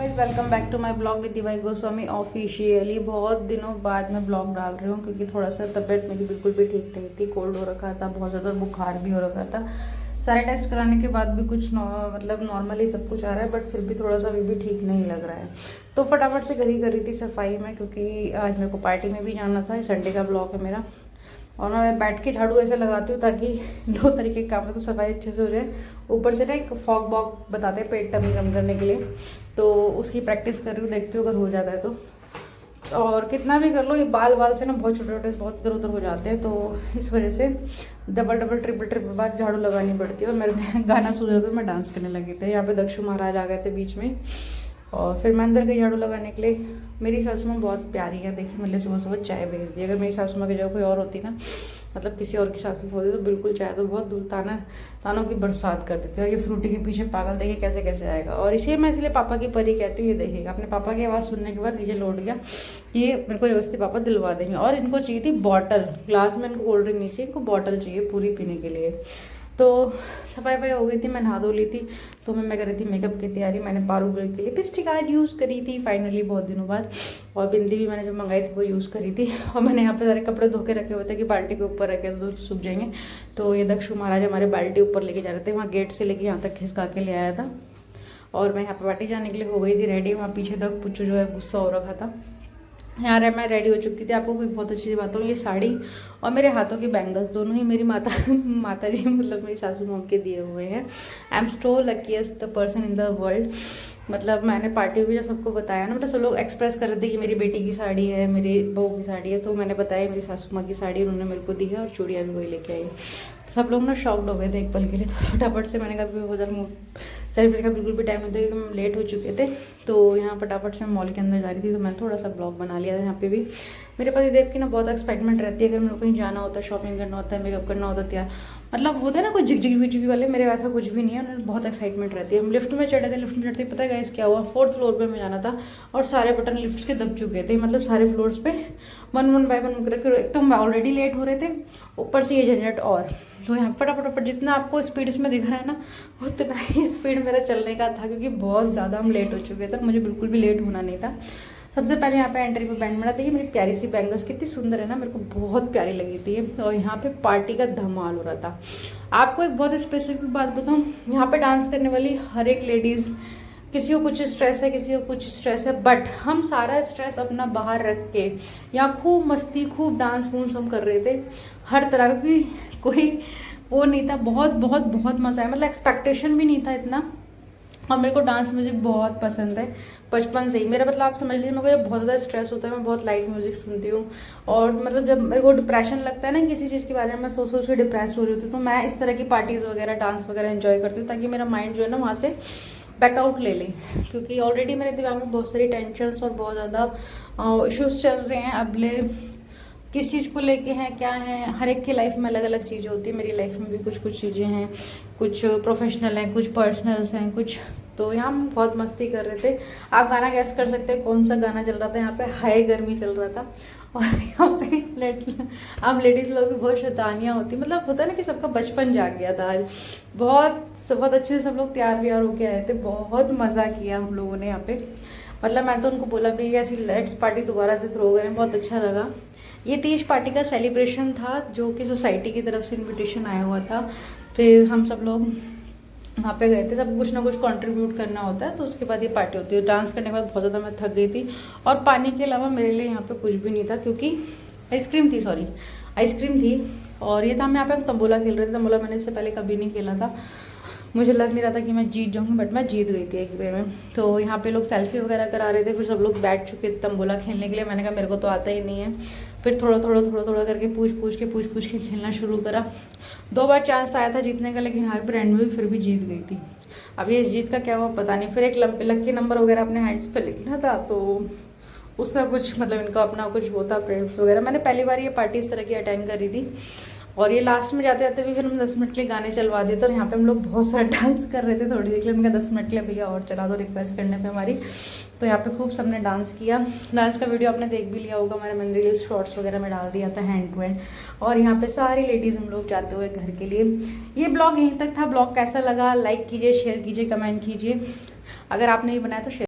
Guys, welcome back to my blog Nidhi Bhai Goswami officially. बहुत दिनों बाद मैं ब्लॉग डाल रही हूँ क्योंकि थोड़ा सा तबीयत मेरी बिल्कुल भी ठीक नहीं थी। कोल्ड हो रखा था, बहुत ज़्यादा बुखार भी हो रखा था। सारे टेस्ट कराने के बाद भी कुछ मतलब नॉर्मली सब कुछ आ रहा है, बट फिर भी थोड़ा सा अभी भी ठीक नहीं लग रहा है। तो फटाफट से घर ही कर रही थी सफाई में, क्योंकि आज मेरे को पार्टी में भी जाना था। संडे का ब्लॉग है मेरा, और मैं बैठ के झाड़ू ऐसे लगाती हूँ ताकि दो तरीके के काम है, तो सफाई अच्छे से हो जाए। ऊपर से ना एक फॉग बॉग बताते हैं पेट टमी कम करने के लिए, तो उसकी प्रैक्टिस कर रही हूँ, देखती हूँ अगर हो जाता है तो। और कितना भी कर लो, ये बाल से ना बहुत छोटे छोटे बहुत इधर उधर हो जाते हैं, तो इस वजह से डबल डबल ट्रिपल बार झाड़ू लगानी पड़ती है। और मेरे गाना सुन रहे थे, मैं डांस करने लगी थी। यहाँ पे दक्षु महाराज आ गए थे बीच में, और फिर मैं अंदर गई झाड़ू लगाने के लिए। मेरी सासू माँ बहुत प्यारी है, देखिए मैंने सुबह सुबह चाय भेज दी। अगर मेरी सासू माँ की जगह कोई और होती ना, मतलब किसी और की सासू होती, तो बिल्कुल चाय तो बहुत दूर तानों की बरसात कर देती है। और ये फ्रूटी के पीछे पागल देखिए कैसे कैसे आएगा। और इसीलिए मैं इसलिए पापा की परी कहती हूँ। ये देखिएगा, अपने पापा की आवाज़ सुनने के बाद नीचे लौट गया। ये मेरे को जबरदस्ती पापा दिलवा देंगे। और इनको चाहिए थी बॉटल, ग्लास में इनको कोल्ड ड्रिंक नहीं चाहिए, इनको बॉटल चाहिए पूरी पीने के लिए। तो सफाई वफाई हो गई थी, मैं नहा धो ली थी। तो मैं कर रही थी मेकअप की तैयारी। मैंने पारू के लिए लिपस्टिक आज यूज़ करी थी फाइनली, बहुत दिनों बाद। और बिंदी भी मैंने जो मंगाई थी वो यूज़ करी थी। और मैंने यहाँ पे सारे कपड़े धो के रखे हुए थे कि बाल्टी के ऊपर रखे तो सूख जाएंगे। तो ये दक्षु महाराज हमारे बाल्टी ऊपर लेके जा रहे थे, वहाँ गेट से लेके यहाँ तक खिसका के ले आया था। और मैं यहाँ पे पार्टी जाने के लिए हो गई थी रेडी। वहाँ पीछे तक पुच्चू जो है गुस्सा हो रखा था। यार मैं रेडी हो चुकी थी। आपको कोई बहुत अच्छी बात हो, ये साड़ी और मेरे हाथों के बैंगल्स दोनों ही मेरी माता जी मतलब मेरी सासू मॉम के दिए हुए हैं। I am so luckiest the person in the world. मतलब मैंने पार्टी में जो सबको बताया ना, मतलब सब लोग एक्सप्रेस कर रहे थे कि मेरी बेटी की साड़ी है, मेरी बहू की साड़ी है। तो मैंने बताया मेरी सासू माँ की साड़ी उन्होंने मेरे को दी है, और चूड़ियाँ भी वही लेके आई। सब लोग ना शॉक्ड हो गए थे एक पल के लिए। तो फटाफट से मैंने कहा उधर सेलिब्रेट का बिल्कुल भी टाइम नहीं था क्योंकि हम लेट हो चुके थे। तो यहाँ फटाफट से मॉल के अंदर जा रही थी, तो मैंने थोड़ा सा ब्लॉग बना लिया था। यहाँ पे भी मेरे पति देव की ना बहुत एक्साइटमेंट रहती है। अगर मेरे को कहीं जाना होता है, शॉपिंग करना होता है, मेकअप करना होता है, तैयार मतलब होता है ना कोई झिकझिक वाले, मेरे वैसा कुछ भी नहीं है। उन्हें बहुत एक्साइटमेंट रहती है। हम लिफ्ट में चढ़े थे, लिफ्ट में चढ़ते पता है गाइस क्या हुआ, 4th फ्लोर पे मैं जाना था और सारे बटन लिफ्ट के दब चुके थे। मतलब सारे फ्लोर्स पे वन बाय वन करके, एक तो हम ऑलरेडी लेट हो रहे थे, ऊपर से ये झंझट और। तो यहाँ फटाफट जितना आपको स्पीड इसमें दिख रहा है ना, उतना ही स्पीड मेरा चलने का था, क्योंकि बहुत ज़्यादा हम लेट हो चुके थे। मुझे बिल्कुल भी लेट होना नहीं था। सबसे पहले यहाँ पे एंट्री पे बैंड बना। देखिए मेरी प्यारी सी बैंगल्स कितनी सुंदर है ना, मेरे को बहुत प्यारी लगी थी। और यहाँ पे पार्टी का धमाल हो रहा था। आपको एक बहुत स्पेसिफिक बात बताऊँ, यहाँ पे डांस करने वाली हर एक लेडीज़, किसी को कुछ स्ट्रेस है, किसी को कुछ स्ट्रेस है, बट हम सारा स्ट्रेस अपना बाहर रख के यहाँ खूब मस्ती, खूब डांस वूंस हम कर रहे थे हर तरह की। कोई वो नहीं था, बहुत बहुत बहुत मज़ा आया। मतलब एक्सपेक्टेशन भी नहीं था इतना। और मेरे को डांस म्यूजिक बहुत पसंद है बचपन से ही। मेरा मतलब आप समझ लीजिए, मेरे को जब बहुत ज़्यादा स्ट्रेस होता है मैं बहुत लाइट म्यूजिक सुनती हूँ। और मतलब जब मेरे को डिप्रेशन लगता है ना किसी चीज़ के बारे में, मैं सोच के डिप्रेस हो रही होती हूँ, तो मैं इस तरह की पार्टीज़ वगैरह, डांस वगैरह एंजॉय करती हूँ, ताकि मेरा माइंड जो है ना वहाँ से बैकआउट ले लें। क्योंकि ऑलरेडी मेरे दिमाग में बहुत सारी टेंशन्स और बहुत ज़्यादा इश्यूज चल रहे हैं। अब ले किस चीज़ को लेके हैं, क्या है, हर एक की लाइफ में अलग अलग चीज़ें होती है। मेरी लाइफ में भी कुछ कुछ चीज़ें हैं, कुछ प्रोफेशनल हैं, कुछ पर्सनल्स हैं, कुछ। तो यहाँ हम बहुत मस्ती कर रहे थे। आप गाना गैस कर सकते हैं कौन सा गाना चल रहा था। यहाँ पे हाई गर्मी चल रहा था, और यहाँ पे हम लेडीज़ लोग भी बहुत शैतानियाँ होती, मतलब होता है ना कि सबका बचपन जाग गया था आज। बहुत अच्छे से सब लोग तैयार व्यार होके आए थे, बहुत मज़ा किया हम लोगों ने यहाँ पे। मतलब मैं तो उनको बोला भी ऐसी लेट्स पार्टी दोबारा से थ्रो करें, बहुत अच्छा लगा। ये 30 पार्टी का सेलिब्रेशन था, जो कि सोसाइटी की तरफ से इनविटेशन आया हुआ था। फिर हम सब लोग वहाँ पे गए थे। तब कुछ ना कुछ कंट्रीब्यूट करना होता है, तो उसके बाद ये पार्टी होती है। डांस करने के बाद बहुत ज़्यादा मैं थक गई थी, और पानी के अलावा मेरे लिए यहाँ पे कुछ भी नहीं था, क्योंकि आइसक्रीम थी। और ये था, मैं यहाँ पे हम तंबोला खेल रहे थे। तंबोला मैंने इससे पहले कभी नहीं खेला था, मुझे लग नहीं रहा था कि मैं जीत जाऊँगी, बट मैं जीत गई थी एक वे में। तो यहाँ पे लोग सेल्फी वगैरह करा रहे थे, फिर सब लोग बैठ चुके थे तंबोला खेलने के लिए। मैंने कहा मेरे को तो आता ही नहीं है। फिर थोड़ा करके पूछ के खेलना शुरू करा। 2 बार चांस आया था जीतने का, लेकिन हाँ पर एंड में भी फिर भी जीत गई थी। अब ये इस जीत का क्या हुआ पता नहीं। फिर एक लकी नंबर वगैरह अपने हैंड्स पर लिखना था, तो उसका कुछ मतलब इनका अपना कुछ होता प्रेड्स वगैरह। मैंने पहली बार ये पार्टी इस तरह की अटेंड करी थी। और ये लास्ट में जाते जाते भी फिर हम 10 मिनट के लिए गाने चलवा दिए थे। और यहाँ पे हम लोग बहुत सारा डांस कर रहे थे थोड़ी देर के लिए। मैंने 10 मिनट के लिए भैया और चला दो रिक्वेस्ट करने पे हमारी। तो यहाँ पे खूब सबने डांस किया। डांस का वीडियो आपने देख भी लिया होगा, मैंने रील्स शॉर्ट्स वगैरह में डाल दिया था हैंड टू हैंड। और यहाँ पे सारी लेडीज़ हम लोग जाते हुए घर के लिए। ये ब्लॉग यहीं तक था। ब्लॉग कैसा लगा लाइक कीजिए, शेयर कीजिए, कमेंट कीजिए। अगर आपने ये बनाया तो शेयर